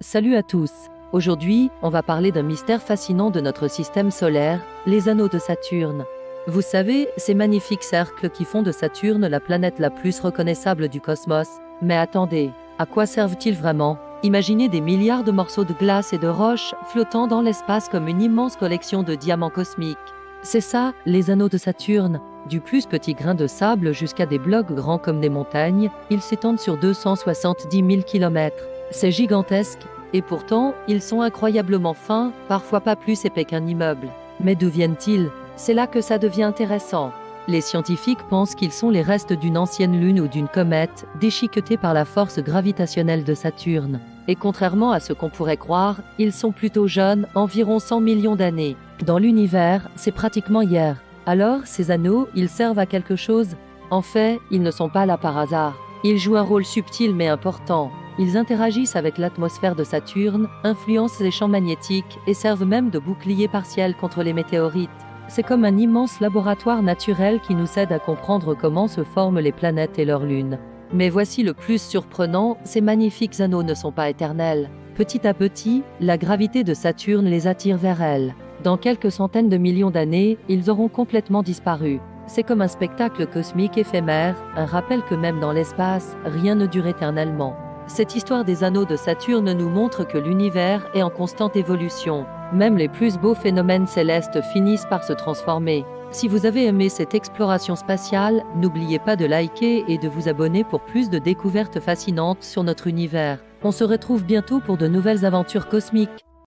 Salut à tous. Aujourd'hui, on va parler d'un mystère fascinant de notre système solaire, les anneaux de Saturne. Vous savez, ces magnifiques cercles qui font de Saturne la planète la plus reconnaissable du cosmos. Mais attendez, à quoi servent-ils vraiment? Imaginez des milliards de morceaux de glace et de roches flottant dans l'espace comme une immense collection de diamants cosmiques. C'est ça, les anneaux de Saturne. Du plus petit grain de sable jusqu'à des blocs grands comme des montagnes, ils s'étendent sur 270 000 km. C'est gigantesque, et pourtant, ils sont incroyablement fins, parfois pas plus épais qu'un immeuble. Mais d'où viennent-ils? C'est là que ça devient intéressant. Les scientifiques pensent qu'ils sont les restes d'une ancienne lune ou d'une comète, déchiquetée par la force gravitationnelle de Saturne. Et contrairement à ce qu'on pourrait croire, ils sont plutôt jeunes, environ 100 millions d'années. Dans l'univers, c'est pratiquement hier. Alors, ces anneaux, ils servent à quelque chose? En fait, ils ne sont pas là par hasard. Ils jouent un rôle subtil mais important. Ils interagissent avec l'atmosphère de Saturne, influencent les champs magnétiques et servent même de bouclier partiel contre les météorites. C'est comme un immense laboratoire naturel qui nous aide à comprendre comment se forment les planètes et leurs lunes. Mais voici le plus surprenant, ces magnifiques anneaux ne sont pas éternels. Petit à petit, la gravité de Saturne les attire vers elle. Dans quelques centaines de millions d'années, ils auront complètement disparu. C'est comme un spectacle cosmique éphémère, un rappel que même dans l'espace, rien ne dure éternellement. Cette histoire des anneaux de Saturne nous montre que l'univers est en constante évolution. Même les plus beaux phénomènes célestes finissent par se transformer. Si vous avez aimé cette exploration spatiale, n'oubliez pas de liker et de vous abonner pour plus de découvertes fascinantes sur notre univers. On se retrouve bientôt pour de nouvelles aventures cosmiques.